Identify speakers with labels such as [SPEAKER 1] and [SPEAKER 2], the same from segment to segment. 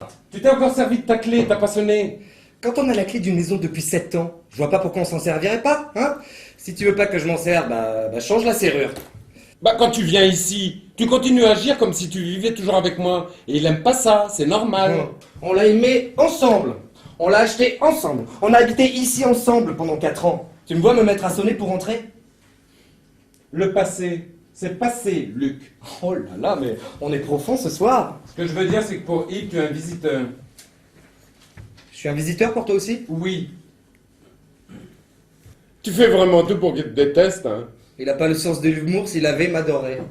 [SPEAKER 1] Tu t'es encore servi de ta clé, t'as pas sonné.
[SPEAKER 2] Quand on a la clé d'une maison depuis 7 ans, je vois pas pourquoi on s'en servirait pas, hein. Si tu veux pas que je m'en serve, change la serrure.
[SPEAKER 1] Bah quand tu viens ici, tu continues à agir comme si tu vivais toujours avec moi. Et il aime pas ça, c'est normal.
[SPEAKER 2] On l'a aimé ensemble. On l'a acheté ensemble. On a habité ici ensemble pendant 4 ans. Tu me vois me mettre à sonner pour rentrer?
[SPEAKER 1] Le passé, c'est passé, Luc.
[SPEAKER 2] Oh là là, mais on est profond ce soir.
[SPEAKER 1] Ce que je veux dire, c'est que pour Yves, tu es un visiteur.
[SPEAKER 2] Je suis un visiteur pour toi aussi?
[SPEAKER 1] Oui. Tu fais vraiment tout pour qu'il te déteste, hein.
[SPEAKER 2] Il a pas le sens de l'humour, s'il avait, m'adorait.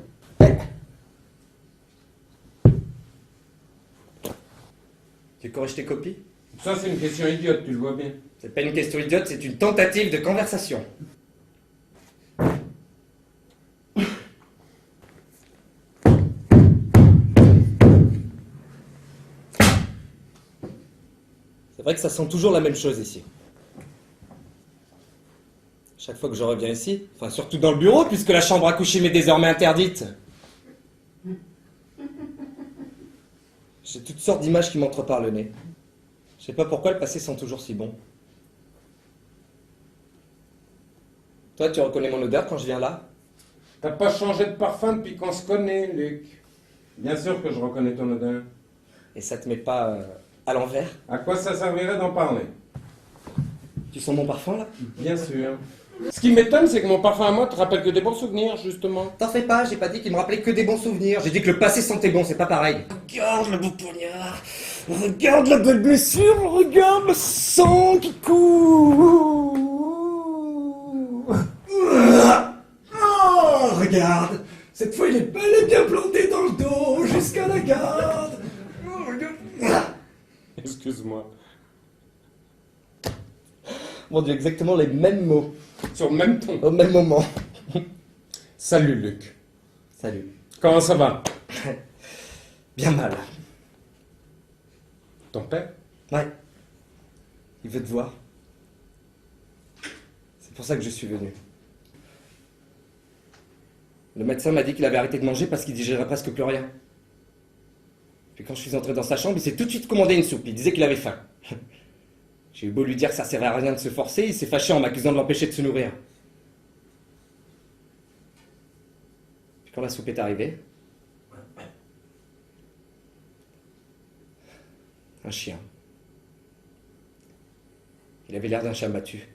[SPEAKER 2] Tu corriges tes copies?
[SPEAKER 1] Ça, c'est une question idiote, tu le vois bien.
[SPEAKER 2] C'est pas une question idiote, c'est une tentative de conversation. C'est vrai que ça sent toujours la même chose ici. Chaque fois que je reviens ici, enfin surtout dans le bureau, puisque la chambre à coucher m'est désormais interdite. J'ai toutes sortes d'images qui m'entrent par le nez. Je sais pas pourquoi le passé sent toujours si bon. Toi, tu reconnais mon odeur quand je viens là?
[SPEAKER 1] T'as pas changé de parfum depuis qu'on se connaît, Luc. Bien sûr que je reconnais ton odeur.
[SPEAKER 2] Et ça te met pas à l'envers?
[SPEAKER 1] À quoi ça servirait d'en parler?
[SPEAKER 2] Tu sens mon parfum là?
[SPEAKER 1] Bien sûr. Ce qui m'étonne, c'est que mon parfum à moi te rappelle que des bons souvenirs, justement.
[SPEAKER 2] T'en fais pas, j'ai pas dit qu'il me rappelait que des bons souvenirs. J'ai dit que le passé sentait bon, c'est pas pareil. Regarde le beau poignard, regarde la belle blessure, regarde le sang qui coule. Oh, regarde, cette fois il est bel et bien planté dans le dos jusqu'à la garde. Oh, regarde.
[SPEAKER 1] Excuse-moi.
[SPEAKER 2] On dit exactement les mêmes mots,
[SPEAKER 1] Sur le même ton.
[SPEAKER 2] au même moment.
[SPEAKER 1] Salut, Luc.
[SPEAKER 2] Salut.
[SPEAKER 1] Comment ça va?
[SPEAKER 2] Bien mal.
[SPEAKER 1] Ton père?
[SPEAKER 2] Ouais. Il veut te voir. C'est pour ça que je suis venu. Le médecin m'a dit qu'il avait arrêté de manger parce qu'il digérait presque plus rien. Puis quand je suis entré dans sa chambre, il s'est tout de suite commandé une soupe. Il disait qu'il avait faim. J'ai eu beau lui dire que ça servait à rien de se forcer, il s'est fâché en m'accusant de l'empêcher de se nourrir. Puis quand la soupe est arrivée, un chien. Il avait l'air d'un chien battu.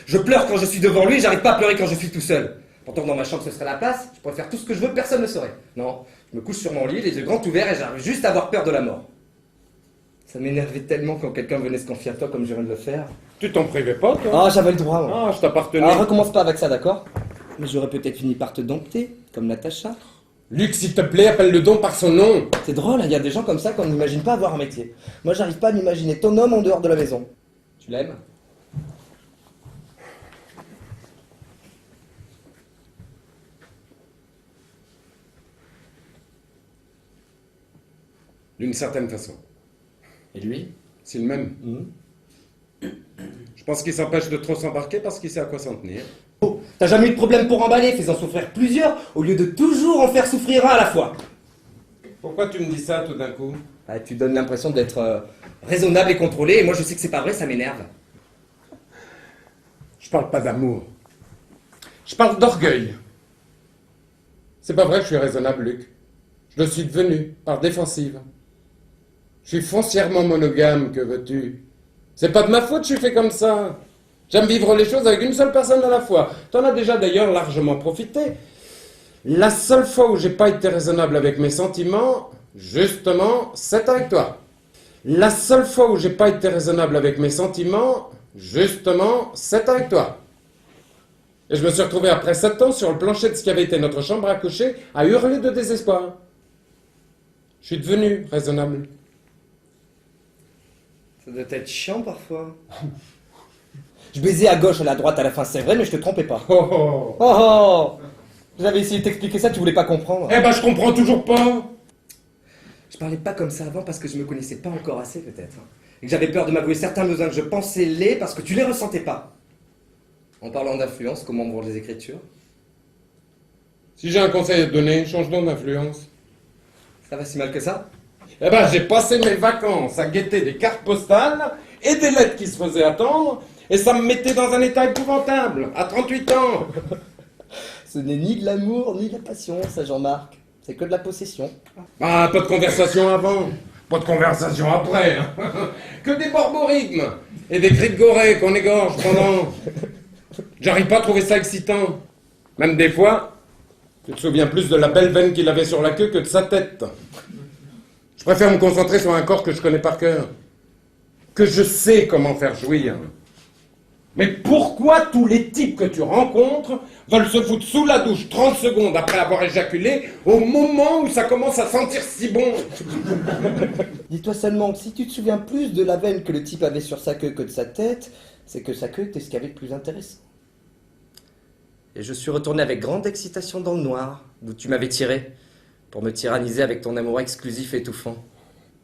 [SPEAKER 2] Je pleure quand je suis devant lui, j'arrive pas à pleurer quand je suis tout seul. Pourtant dans ma chambre ce serait la place, je pourrais faire tout ce que je veux, personne ne saurait. Non, je me couche sur mon lit, les yeux grands ouverts et j'arrive juste à avoir peur de la mort. Ça m'énervait tellement quand quelqu'un venait se confier à toi comme je viens de le faire.
[SPEAKER 1] Tu t'en privais pas, toi?
[SPEAKER 2] Ah, j'avais le droit, moi.
[SPEAKER 1] Ah, je t'appartenais.
[SPEAKER 2] Alors recommence pas avec ça, d'accord? Mais j'aurais peut-être fini par te dompter, comme Natacha.
[SPEAKER 1] Luc, s'il te plaît, appelle le don par son nom.
[SPEAKER 2] C'est drôle, il y a des gens comme ça qu'on n'imagine pas avoir un métier. Moi, j'arrive pas à m'imaginer ton homme en dehors de la maison. Tu l'aimes?
[SPEAKER 1] D'une certaine façon.
[SPEAKER 2] Et lui?
[SPEAKER 1] C'est le même. Je pense qu'il s'empêche de trop s'embarquer parce qu'il sait à quoi s'en tenir.
[SPEAKER 2] Oh, t'as jamais eu de problème pour emballer, fais-en souffrir plusieurs, au lieu de toujours en faire souffrir un à la fois.
[SPEAKER 1] Pourquoi tu me dis ça tout d'un coup?
[SPEAKER 2] Ah, tu donnes l'impression d'être raisonnable et contrôlé, et moi je sais que c'est pas vrai, ça m'énerve.
[SPEAKER 1] Je parle pas d'amour. Je parle d'orgueil. C'est pas vrai que je suis raisonnable, Luc. Je le suis devenu, par défensive. Je suis foncièrement monogame, que veux-tu? C'est pas de ma faute, je suis fait comme ça. J'aime vivre les choses avec une seule personne à la fois. T'en as déjà d'ailleurs largement profité. La seule fois où j'ai pas été raisonnable avec mes sentiments, justement, c'est avec toi. La seule fois où j'ai pas été raisonnable avec mes sentiments, justement, c'est avec toi. Et je me suis retrouvé après 7 ans sur le plancher de ce qui avait été notre chambre à coucher, à hurler de désespoir. Je suis devenu raisonnable.
[SPEAKER 2] Ça doit être chiant parfois. Je baisais à gauche et à droite à la fin, c'est vrai, mais je te trompais pas.
[SPEAKER 1] Oh, oh.
[SPEAKER 2] Oh oh! J'avais essayé de t'expliquer ça, tu voulais pas comprendre.
[SPEAKER 1] Eh ben, je comprends toujours pas.
[SPEAKER 2] Je parlais pas comme ça avant parce que je me connaissais pas encore assez peut-être. Et que j'avais peur de m'avouer certains besoins que je pensais laids parce que tu les ressentais pas. En parlant d'influence, comment vont les écritures?
[SPEAKER 1] Si j'ai un conseil à te donner, change donc d'influence.
[SPEAKER 2] Ça va si mal que ça?
[SPEAKER 1] Eh ben, j'ai passé mes vacances à guetter des cartes postales et des lettres qui se faisaient attendre, et ça me mettait dans un état épouvantable, à 38 ans.
[SPEAKER 2] Ce n'est ni de l'amour, ni de la passion, ça, Jean-Marc. C'est que de la possession.
[SPEAKER 1] Ah, pas de conversation avant, pas de conversation après. Hein. Que des borborigmes et des cris de gorée qu'on égorge pendant. J'arrive pas à trouver ça excitant. Même des fois, tu te souviens plus de la belle veine qu'il avait sur la queue que de sa tête. Je préfère me concentrer sur un corps que je connais par cœur, que je sais comment faire jouir. Mais pourquoi tous les types que tu rencontres veulent se foutre sous la douche 30 secondes après avoir éjaculé au moment où ça commence à sentir si bon?
[SPEAKER 2] Dis-toi seulement que si tu te souviens plus de la veine que le type avait sur sa queue que de sa tête, c'est que sa queue était ce qu'il y avait de plus intéressant. Et je suis retourné avec grande excitation dans le noir, d'où tu m'avais tiré, pour me tyranniser avec ton amour exclusif et étouffant.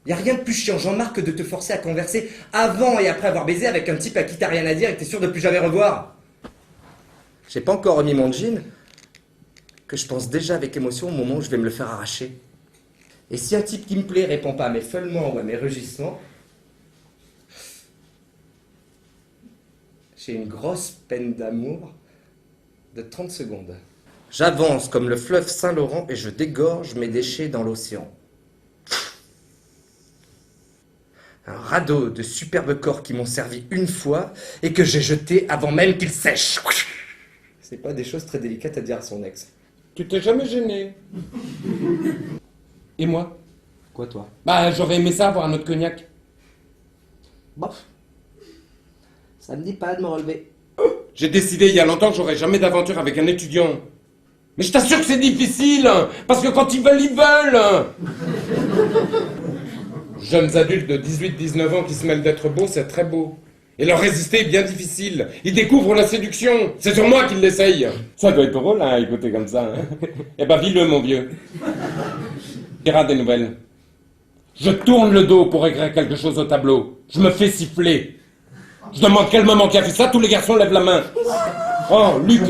[SPEAKER 2] Y a rien de plus chiant, Jean-Marc, que de te forcer à converser avant et après avoir baisé avec un type à qui t'as rien à dire et que t'es sûr de plus jamais revoir. J'ai pas encore remis mon jean, que je pense déjà avec émotion au moment où je vais me le faire arracher. Et si un type qui me plaît répond pas à mes feulements ou à mes rugissements, j'ai une grosse peine d'amour de 30 secondes. J'avance comme le fleuve Saint-Laurent et je dégorge mes déchets dans l'océan. Un radeau de superbes corps qui m'ont servi une fois et que j'ai jeté avant même qu'ils sèchent. C'est pas des choses très délicates à dire à son ex.
[SPEAKER 1] Tu t'es jamais gêné. Et moi?
[SPEAKER 2] Quoi, toi?
[SPEAKER 1] Bah, j'aurais aimé ça avoir un autre cognac.
[SPEAKER 2] Bof. Ça me dit pas de me relever.
[SPEAKER 1] J'ai décidé il y a longtemps que j'aurais jamais d'aventure avec un étudiant. Mais je t'assure que c'est difficile, parce que quand ils veulent, ils veulent. Jeunes adultes de 18-19 ans qui se mêlent d'être beaux, c'est très beau. Et leur résister est bien difficile. Ils découvrent la séduction. C'est sur moi qu'ils l'essayent. Ça doit être drôle, hein, à écouter comme ça. Hein. Eh ben, vis-le, mon vieux. Tu iras des nouvelles. Je tourne le dos pour écrire quelque chose au tableau. Je me fais siffler. Je demande quel moment qui a fait ça, tous les garçons lèvent la main. Oh, Luc.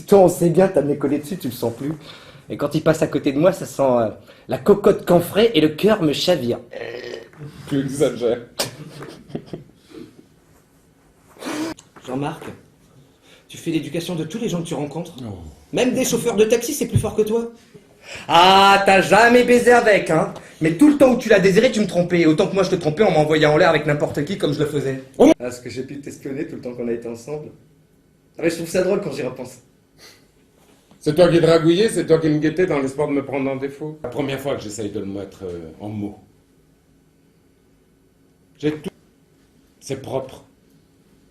[SPEAKER 2] Toi, on sait bien, t'as me collé dessus, tu le sens plus. Et quand il passe à côté de moi, ça sent la cocotte camphrée et le cœur me chavire.
[SPEAKER 1] Tu exagères.
[SPEAKER 2] Jean-Marc, tu fais l'éducation de tous les gens que tu rencontres.
[SPEAKER 1] Oh.
[SPEAKER 2] Même des chauffeurs de taxi, c'est plus fort que toi. Ah, t'as jamais baisé avec, hein. Mais tout le temps où tu l'as désiré, tu me trompais. Autant que moi je te trompais en m'envoyant en l'air avec n'importe qui comme je le faisais.
[SPEAKER 1] Oh.
[SPEAKER 2] Ah, est-ce que j'ai pu t'espionner tout le temps qu'on a été ensemble? Ah, mais je trouve ça drôle quand j'y repense.
[SPEAKER 1] C'est toi qui dragouillais, c'est toi qui me guettais dans l'espoir de me prendre en défaut. La première fois que j'essaye de le mettre en mots. J'ai tout. C'est propre.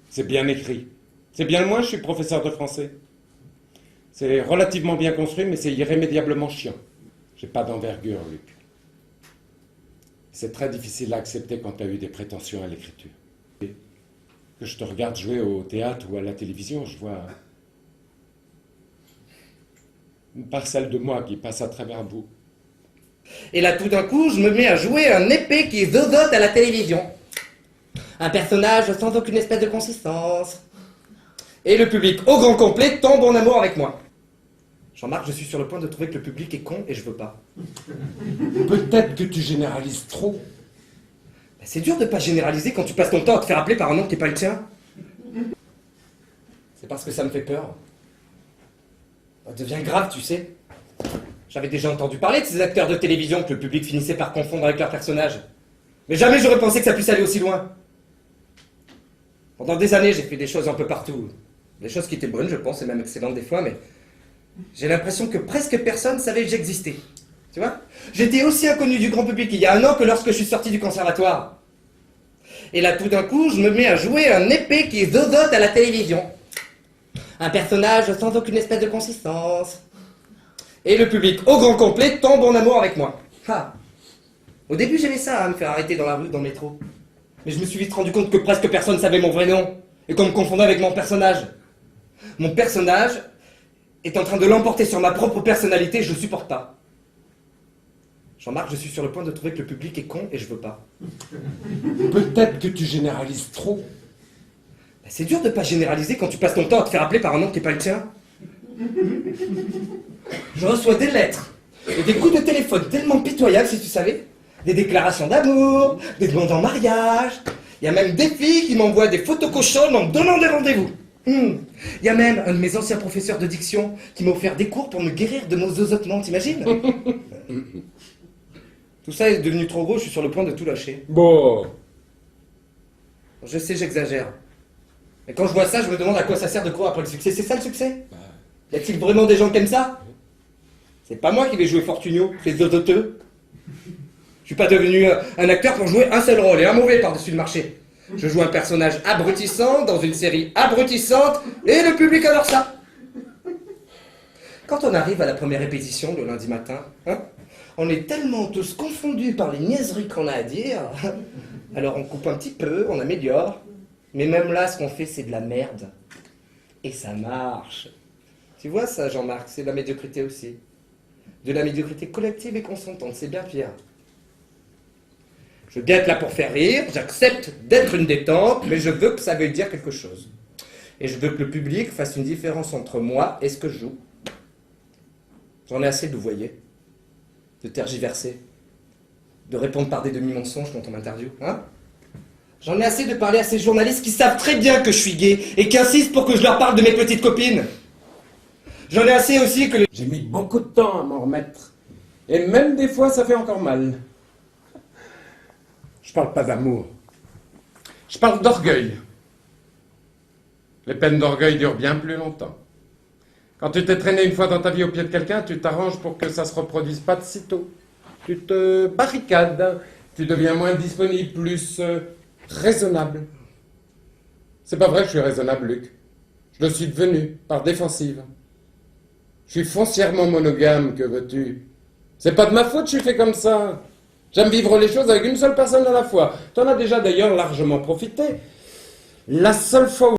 [SPEAKER 1] C'est bien écrit. C'est bien le moins, je suis professeur de français. C'est relativement bien construit, mais c'est irrémédiablement chiant. J'ai pas d'envergure, Luc. C'est très difficile à accepter quand tu as eu des prétentions à l'écriture. Que je te regarde jouer au théâtre ou à la télévision, je vois une parcelle de moi qui passe à travers vous.
[SPEAKER 2] Et là, tout d'un coup, je me mets à jouer un épée qui zozote à la télévision. Un personnage sans aucune espèce de consistance. Et le public, au grand complet, tombe en amour avec moi. Jean-Marc, je suis sur le point de trouver que le public est con et je veux pas.
[SPEAKER 1] Peut-être que tu généralises trop.
[SPEAKER 2] Ben, c'est dur de pas généraliser quand tu passes ton temps à te faire appeler par un nom qui n'est pas le tien. C'est parce que ça me fait peur. Ça devient grave, tu sais. J'avais déjà entendu parler de ces acteurs de télévision que le public finissait par confondre avec leurs personnages. Mais jamais j'aurais pensé que ça puisse aller aussi loin. Pendant des années, j'ai fait des choses un peu partout. Des choses qui étaient bonnes, je pense, et même excellentes des fois, mais j'ai l'impression que presque personne savait que j'existais. Tu vois? J'étais aussi inconnu du grand public il y a un an que lorsque je suis sorti du conservatoire. Et là, tout d'un coup, je me mets à jouer un épée qui zozote à la télévision. Un personnage sans aucune espèce de consistance. Et le public, au grand complet, tombe en amour avec moi. Ah. Au début, j'aimais ça, me faire arrêter dans la rue, dans le métro. Mais je me suis vite rendu compte que presque personne savait mon vrai nom. Et qu'on me confondait avec mon personnage. Mon personnage est en train de l'emporter sur ma propre personnalité, je le supporte pas. Jean-Marc, je suis sur le point de trouver que le public est con et je veux pas.
[SPEAKER 1] Peut-être que tu généralises trop.
[SPEAKER 2] Ben, c'est dur de pas généraliser quand tu passes ton temps à te faire appeler par un nom qui est pas le tien. Je reçois des lettres et des coups de téléphone tellement pitoyables, si tu savais. des déclarations d'amour, des demandes en mariage. Il y a même des filles qui m'envoient des photos cochonnes en me donnant des rendez-vous. Il y a même un de mes anciens professeurs de diction qui m'a offert des cours pour me guérir de mon zozotement, t'imagines? Tout ça est devenu trop gros, je suis sur le point de tout lâcher.
[SPEAKER 1] Bon.
[SPEAKER 2] Je sais, j'exagère. Mais quand je vois ça, je me demande à quoi ça sert de courir après le succès. C'est ça le succès? Y a-t-il vraiment des gens qui aiment ça? C'est pas moi qui vais jouer Fortunio, c'est Zozoteux. Je suis pas devenu un acteur pour jouer un seul rôle et un mauvais par-dessus le marché. Je joue un personnage abrutissant dans une série abrutissante et le public adore ça. Quand on arrive à la première répétition le lundi matin, on est tellement tous confondus par les niaiseries qu'on a à dire. Alors on coupe un petit peu, on améliore. Mais même là, ce qu'on fait, c'est de la merde. Et ça marche. Tu vois ça, Jean-Marc, c'est de la médiocrité aussi. De la médiocrité collective et consentante, c'est bien pire. Je veux bien être là pour faire rire, j'accepte d'être une détente, mais je veux que ça veuille dire quelque chose. Et je veux que le public fasse une différence entre moi et ce que je joue. J'en ai assez de vous voyez, de tergiverser, de répondre par des demi-mensonges quand on m'interviewe, hein? J'en ai assez de parler à ces journalistes qui savent très bien que je suis gay et qui insistent pour que je leur parle de mes petites copines. J'en ai assez aussi que les...
[SPEAKER 1] J'ai mis beaucoup de temps à m'en remettre. Et même des fois, ça fait encore mal. Je parle pas d'amour. Je parle d'orgueil. Les peines d'orgueil durent bien plus longtemps. Quand tu t'es traîné une fois dans ta vie au pied de quelqu'un, tu t'arranges pour que ça se reproduise pas de sitôt. Tu te barricades, tu deviens moins disponible, plus raisonnable. C'est pas vrai que je suis raisonnable, Luc. Je le suis devenu, par défensive. Je suis foncièrement monogame, que veux-tu? C'est pas de ma faute, je suis fait comme ça. J'aime vivre les choses avec une seule personne à la fois. T'en as déjà d'ailleurs largement profité. La seule fois où